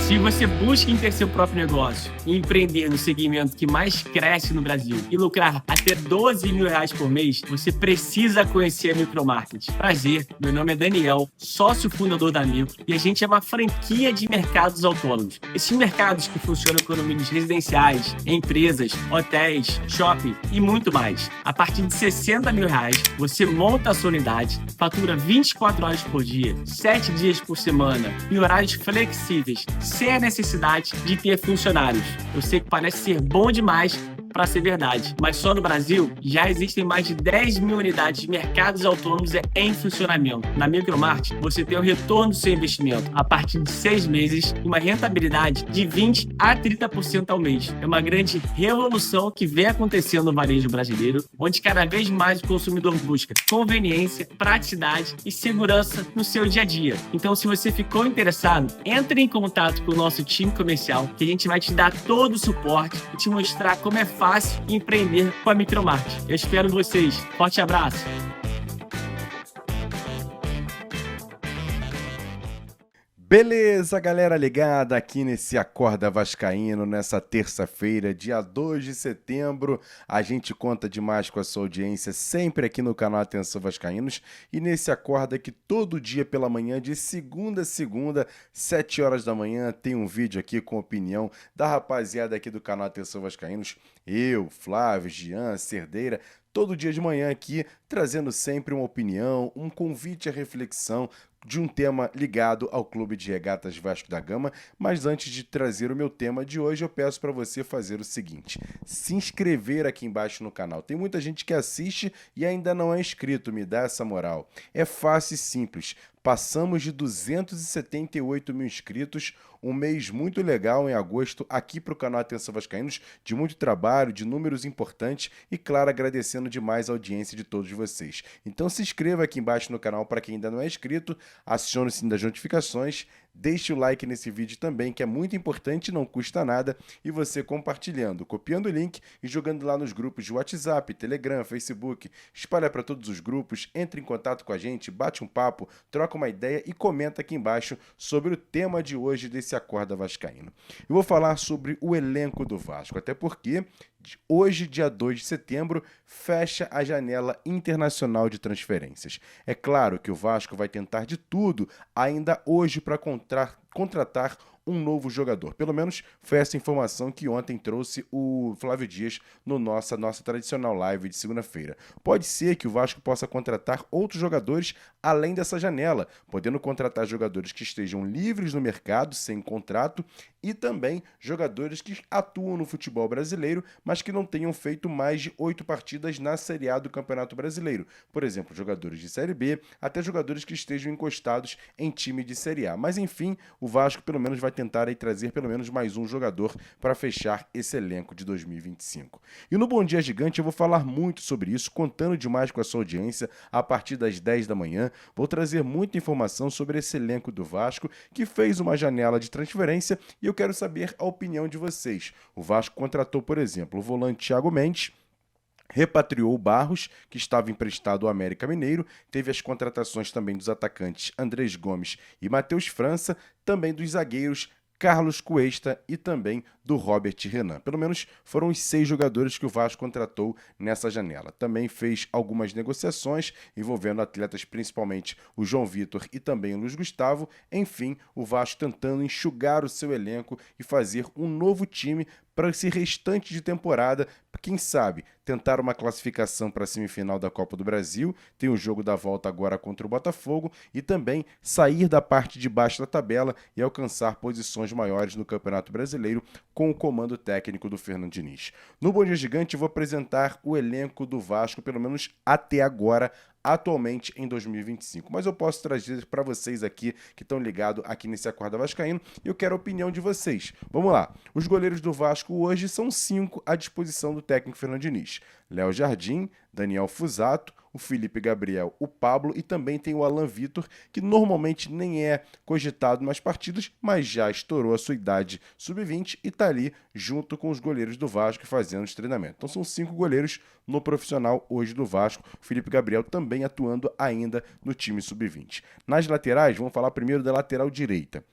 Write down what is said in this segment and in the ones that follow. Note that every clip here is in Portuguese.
Se você busca em ter seu próprio negócio e empreender no segmento que mais cresce no Brasil e lucrar até R$ 12.000 por mês, você precisa conhecer a Micromarket. Prazer, meu nome é Daniel, sócio fundador da Micro, e a gente é uma franquia de mercados autônomos. Esses mercados que funcionam com condomínios residenciais, empresas, hotéis, shopping e muito mais. A partir de R$ 60.000, você monta a sua unidade, fatura 24 horas por dia, 7 dias por semana, em horários flexíveis, sem a necessidade de ter funcionários. Eu sei que parece ser bom demais para ser verdade, mas só no Brasil já existem mais de 10.000 unidades de mercados autônomos em funcionamento. Na Micromarket, você tem o retorno do seu investimento a partir de 6 meses e uma rentabilidade de 20% a 30% ao mês. É uma grande revolução que vem acontecendo no varejo brasileiro, onde cada vez mais o consumidor busca conveniência, praticidade e segurança no seu dia a dia. Então, se você ficou interessado, entre em contato com o nosso time comercial, que a gente vai te dar todo o suporte e te mostrar como é fácil empreender com a Micromarket. Eu espero vocês. Forte abraço. Beleza, galera ligada aqui nesse Acorda Vascaíno, nessa terça-feira, dia 2 de setembro. A gente conta demais com a sua audiência sempre aqui no canal Atenção Vascaínos e nesse Acorda que todo dia pela manhã, de segunda a segunda, 7 horas da manhã, tem um vídeo aqui com opinião da rapaziada aqui do canal Atenção Vascaínos. Eu, Flávio, Jean, Cerdeira, todo dia de manhã aqui, trazendo sempre uma opinião, um convite à reflexão de um tema ligado ao Clube de Regatas Vasco da Gama. Mas antes de trazer o meu tema de hoje, eu peço para você fazer o seguinte: se inscrever aqui embaixo no canal. Tem muita gente que assiste e ainda não é inscrito, me dá essa moral. É fácil e simples. Passamos de 278 mil inscritos, um mês muito legal em agosto aqui para o canal Atenção Vascaínos, de muito trabalho, de números importantes e, claro, agradecendo demais a audiência de todos vocês. Então se inscreva aqui embaixo no canal para quem ainda não é inscrito, acione o sininho das notificações, deixe o like nesse vídeo também, que é muito importante, não custa nada, e você compartilhando, copiando o link e jogando lá nos grupos de WhatsApp, Telegram, Facebook, espalha para todos os grupos, entre em contato com a gente, bate um papo, troca uma ideia e comenta aqui embaixo sobre o tema de hoje desse Acorda Vascaíno. Eu vou falar sobre o elenco do Vasco, até porque hoje, dia 2 de setembro, fecha a janela internacional de transferências. É claro que o Vasco vai tentar de tudo ainda hoje para contratar um novo jogador. Pelo menos foi essa informação que ontem trouxe o Flávio Dias no nossa tradicional live de segunda-feira. Pode ser que o Vasco possa contratar outros jogadores além dessa janela, podendo contratar jogadores que estejam livres no mercado, sem contrato, e também jogadores que atuam no futebol brasileiro, mas que não tenham feito mais de 8 partidas na Série A do Campeonato Brasileiro. Por exemplo, jogadores de Série B, até jogadores que estejam encostados em time de Série A. Mas enfim, o Vasco pelo menos vai tentar aí trazer pelo menos mais um jogador para fechar esse elenco de 2025. E no Bom Dia Gigante eu vou falar muito sobre isso, contando demais com a sua audiência a partir das 10 da manhã. Vou trazer muita informação sobre esse elenco do Vasco, que fez uma janela de transferência, e eu quero saber a opinião de vocês. O Vasco contratou, por exemplo, o volante Thiago Mendes, repatriou o Barros, que estava emprestado ao América Mineiro, teve as contratações também dos atacantes Andrés Gomes e Matheus França, também dos zagueiros Carlos Cuesta e também do Robert Renan. Pelo menos foram os 6 jogadores que o Vasco contratou nessa janela. Também fez algumas negociações envolvendo atletas, principalmente o João Vitor e também o Luiz Gustavo. Enfim, o Vasco tentando enxugar o seu elenco e fazer um novo time para esse restante de temporada, quem sabe, tentar uma classificação para a semifinal da Copa do Brasil, tem o jogo da volta agora contra o Botafogo, e também sair da parte de baixo da tabela e alcançar posições maiores no Campeonato Brasileiro com o comando técnico do Fernando Diniz. No Bom Dia Gigante eu vou apresentar o elenco do Vasco, pelo menos até agora, atualmente em 2025. Mas eu posso trazer para vocês aqui, que estão ligados aqui nesse Acorda Vascaíno, e eu quero a opinião de vocês. Vamos lá. Os goleiros do Vasco hoje são 5 à disposição do técnico Fernando Diniz. jogadores: Léo Jardim, Daniel Fusato, o Felipe Gabriel, o Pablo e também tem o Alan Vitor, que normalmente nem é cogitado nas partidas, mas já estourou a sua idade sub-20 e está ali junto com os goleiros do Vasco fazendo os treinamentos. Então são 5 goleiros no profissional hoje do Vasco. O Felipe Gabriel também atuando ainda no time sub-20. Nas laterais, vamos falar primeiro da lateral direita.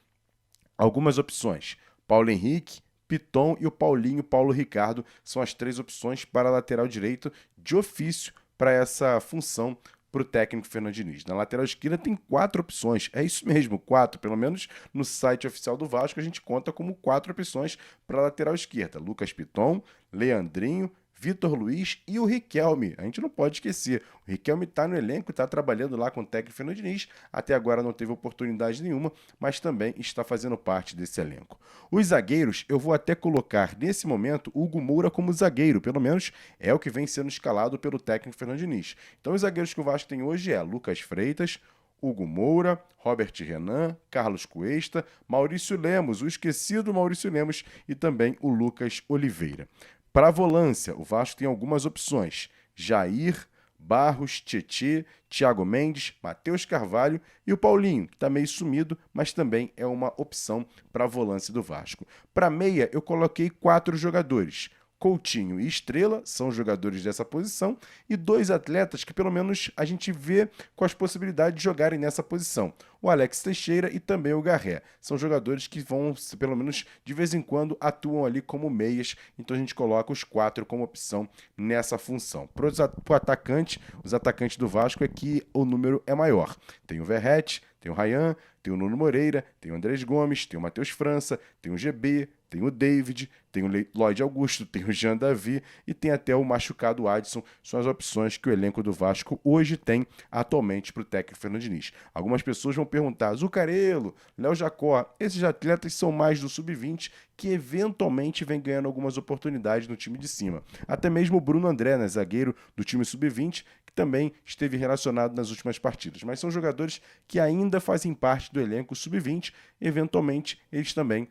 Algumas opções: Paulo Henrique, Piton e o Paulinho Paulo Ricardo são as 3 opções para a lateral direito de ofício para essa função para o técnico Fernando Diniz. Na lateral esquerda tem 4 opções, é isso mesmo, 4, pelo menos no site oficial do Vasco a gente conta como 4 opções para a lateral esquerda: Lucas Piton, Leandrinho, Vitor Luiz e o Riquelme. A gente não pode esquecer, o Riquelme está no elenco, está trabalhando lá com o técnico Fernando Diniz, até agora não teve oportunidade nenhuma, mas também está fazendo parte desse elenco. Os zagueiros, eu vou até colocar nesse momento o Hugo Moura como zagueiro, pelo menos é o que vem sendo escalado pelo técnico Fernando Diniz. Então os zagueiros que o Vasco tem hoje é Lucas Freitas, Hugo Moura, Robert Renan, Carlos Cuesta, Maurício Lemos, o esquecido Maurício Lemos e também o Lucas Oliveira. Para a volância, o Vasco tem algumas opções: Jair, Barros, Tietê, Thiago Mendes, Matheus Carvalho e o Paulinho, que está meio sumido, mas também é uma opção para a volância do Vasco. Para a meia, eu coloquei 4 jogadores: Coutinho e Estrela são jogadores dessa posição e 2 atletas que pelo menos a gente vê com as possibilidades de jogarem nessa posição: o Alex Teixeira e também o Garré. São jogadores que vão, pelo menos de vez em quando, atuam ali como meias, então a gente coloca os 4 como opção nessa função. Para o atacante, os atacantes do Vasco é que o número é maior. Tem o Verratti, tem o Ryan, tem o Nuno Moreira, tem o Andrés Gomes, tem o Matheus França, tem o GB, tem o David, tem o Lloyd Augusto, tem o Jean Davi e tem até o machucado Adson. São as opções que o elenco do Vasco hoje tem atualmente para o técnico Fernando Diniz. Algumas pessoas vão perguntar: Zucarello, Léo Jacó, esses atletas são mais do sub-20 que eventualmente vem ganhando algumas oportunidades no time de cima. Até mesmo o Bruno André, né, zagueiro do time sub-20, que também esteve relacionado nas últimas partidas. Mas são jogadores que ainda fazem parte do elenco sub-20, eventualmente eles também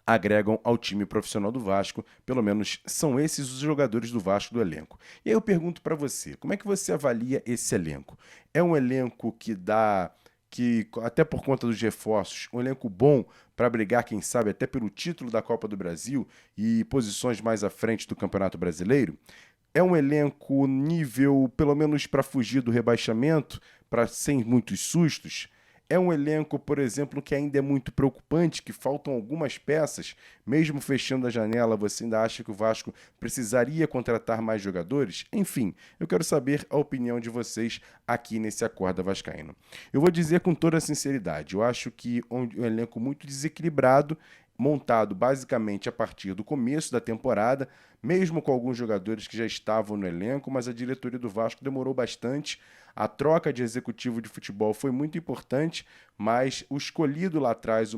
agregam ao time profissional do Vasco, pelo menos são esses os jogadores do Vasco do elenco. E aí eu pergunto para você, como é que você avalia esse elenco? É um elenco que até por conta dos reforços, um elenco bom para brigar, quem sabe, até pelo título da Copa do Brasil e posições mais à frente do Campeonato Brasileiro? É um elenco nível, pelo menos para fugir do rebaixamento, para sem muitos sustos? É um elenco, por exemplo, que ainda é muito preocupante, que faltam algumas peças. Mesmo fechando a janela, você ainda acha que o Vasco precisaria contratar mais jogadores? Enfim, eu quero saber a opinião de vocês aqui nesse Acorda Vascaíno. Eu vou dizer com toda a sinceridade, eu acho que um elenco muito desequilibrado, montado basicamente a partir do começo da temporada, mesmo com alguns jogadores que já estavam no elenco, mas a diretoria do Vasco demorou bastante. A troca de executivo de futebol foi muito importante, mas o escolhido lá atrás, o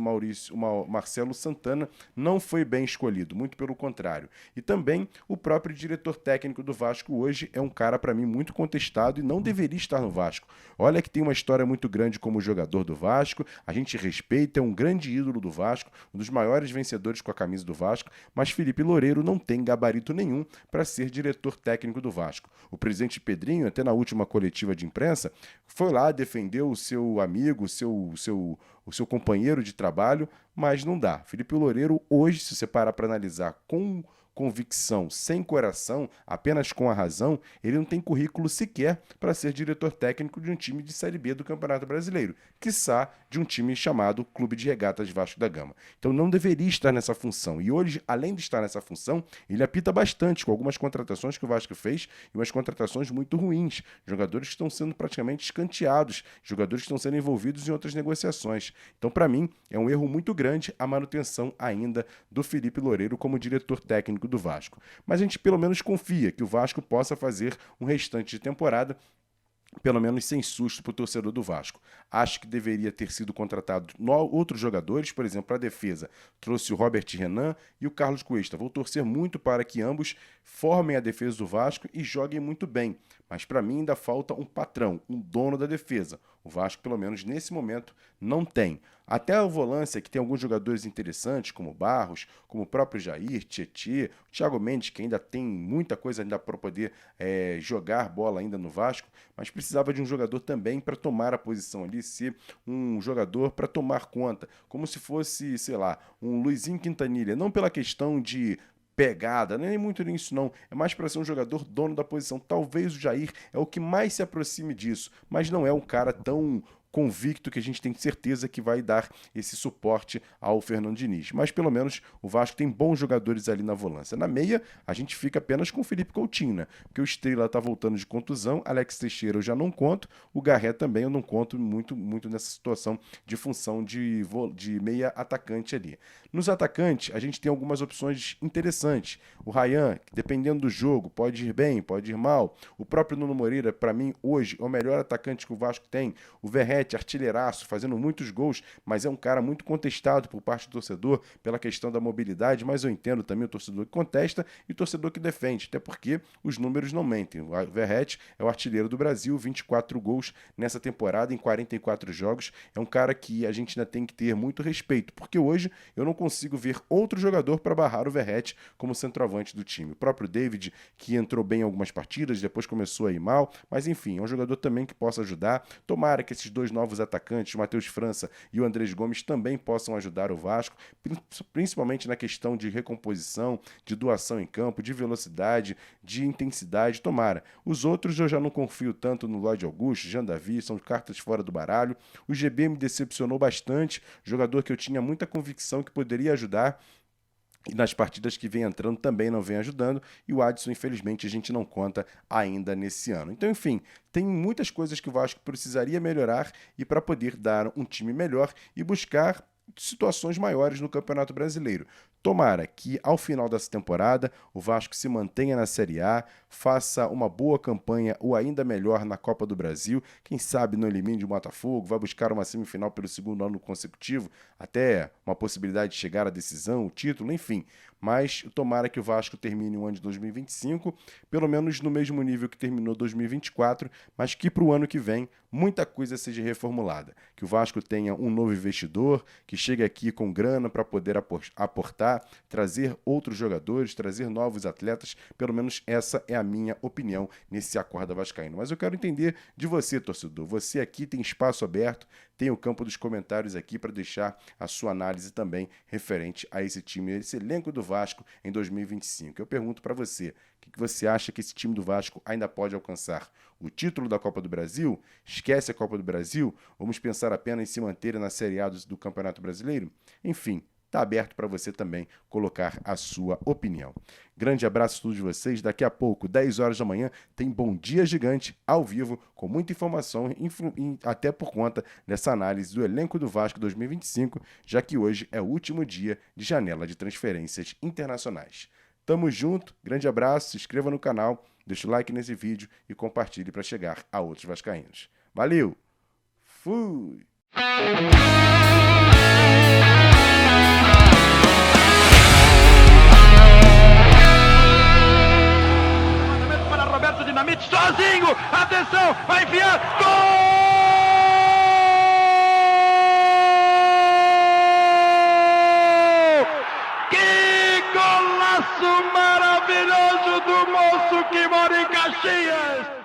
Marcelo Santana, não foi bem escolhido, muito pelo contrário. E também o próprio diretor técnico do Vasco hoje é um cara, para mim, muito contestado e não deveria estar no Vasco. Olha que tem uma história muito grande como jogador do Vasco, a gente respeita, é um grande ídolo do Vasco, um dos maiores vencedores com a camisa do Vasco, mas Felipe Loureiro não tem gabarito nenhum para ser diretor técnico do Vasco. O presidente Pedrinho, até na última coletiva de imprensa, foi lá, defendeu o seu amigo, o seu companheiro de trabalho, mas não dá. Felipe Loureiro, hoje, se você parar para analisar com convicção, sem coração, apenas com a razão, ele não tem currículo sequer para ser diretor técnico de um time de Série B do Campeonato Brasileiro, quiçá de um time chamado Clube de Regatas Vasco da Gama. Então não deveria estar nessa função. E hoje, além de estar nessa função, ele apita bastante com algumas contratações que o Vasco fez e umas contratações muito ruins. Jogadores que estão sendo praticamente escanteados, jogadores que estão sendo envolvidos em outras negociações. Então, para mim, é um erro muito grande a manutenção ainda do Felipe Loureiro como diretor técnico do Vasco. Mas a gente pelo menos confia que o Vasco possa fazer um restante de temporada pelo menos sem susto para o torcedor do Vasco. Acho que deveria ter sido contratado outros jogadores, por exemplo, para a defesa. Trouxe o Robert Renan e o Carlos Cuesta. Vou torcer muito para que ambos formem a defesa do Vasco e joguem muito bem. Mas para mim ainda falta um patrão, um dono da defesa. O Vasco, pelo menos nesse momento, não tem. Até a volância, que tem alguns jogadores interessantes, como Barros, como o próprio Jair, Tietê, o Thiago Mendes, que ainda tem muita coisa ainda para poder jogar bola ainda no Vasco, mas precisava de um jogador também para tomar a posição ali, ser um jogador para tomar conta, como se fosse, sei lá, um Luizinho Quintanilha, não pela questão de pegada, nem muito nisso não, é mais para ser um jogador dono da posição. Talvez o Jair é o que mais se aproxime disso, mas não é um cara tão convicto que a gente tem certeza que vai dar esse suporte ao Fernando Diniz. Mas pelo menos o Vasco tem bons jogadores ali na volância. Na meia, a gente fica apenas com o Felipe Coutinho, né? Porque o Estrela tá voltando de contusão, Alex Teixeira eu já não conto, o Garré também eu não conto muito nessa situação de função de meia atacante ali. Nos atacantes, a gente tem algumas opções interessantes. O Ryan, que dependendo do jogo, pode ir bem, pode ir mal. O próprio Nuno Moreira, para mim, hoje, é o melhor atacante que o Vasco tem. O Verratti, artilheiraço, fazendo muitos gols, mas é um cara muito contestado por parte do torcedor pela questão da mobilidade, mas eu entendo também o torcedor que contesta e o torcedor que defende, até porque os números não mentem. O Verratti é o artilheiro do Brasil, 24 gols nessa temporada em 44 jogos. É um cara que a gente ainda tem que ter muito respeito, porque hoje eu não consigo ver outro jogador para barrar o Verratti como centroavante do time. O próprio David, que entrou bem em algumas partidas, depois começou a ir mal, mas enfim, é um jogador também que possa ajudar. Tomara que esses dois novos atacantes, o Matheus França e o Andrés Gomes, também possam ajudar o Vasco, principalmente na questão de recomposição, de doação em campo, de velocidade, de intensidade. Tomara. Os outros eu já não confio tanto no Lloyd Augusto, Jean Davi, são cartas fora do baralho. O GB me decepcionou bastante, jogador que eu tinha muita convicção que poderia ajudar, e nas partidas que vem entrando também não vem ajudando, e o Adson, infelizmente, a gente não conta ainda nesse ano. Então, enfim, tem muitas coisas que o Vasco precisaria melhorar e para poder dar um time melhor e buscar situações maiores no Campeonato Brasileiro. Tomara que, ao final dessa temporada, o Vasco se mantenha na Série A, faça uma boa campanha ou ainda melhor na Copa do Brasil, quem sabe não elimine o Botafogo, vai buscar uma semifinal pelo segundo ano consecutivo, até uma possibilidade de chegar à decisão, o título, enfim. Mas tomara que o Vasco termine o ano de 2025, pelo menos no mesmo nível que terminou 2024, mas que para o ano que vem muita coisa seja reformulada. Que o Vasco tenha um novo investidor, que chegue aqui com grana para poder aportar, trazer outros jogadores, trazer novos atletas. Pelo menos essa é a minha opinião nesse Acorda Vascaíno. Mas eu quero entender de você, torcedor. Você aqui tem espaço aberto, tem o campo dos comentários aqui para deixar a sua análise também referente a esse time, esse elenco do Vasco em 2025. Eu pergunto para você, o que você acha que esse time do Vasco ainda pode alcançar? O título da Copa do Brasil? Esquece a Copa do Brasil? Vamos pensar apenas em se manter na Série A do Campeonato Brasileiro? Enfim, está aberto para você também colocar a sua opinião. Grande abraço a todos vocês. Daqui a pouco, 10 horas da manhã, tem Bom Dia Gigante ao vivo, com muita informação, até por conta dessa análise do elenco do Vasco 2025, já que hoje é o último dia de janela de transferências internacionais. Tamo junto, grande abraço, se inscreva no canal, deixa o like nesse vídeo e compartilhe para chegar a outros vascaínos. Valeu! Fui! Sozinho, atenção, vai enfiar, gol! Que golaço maravilhoso do moço que mora em Caxias!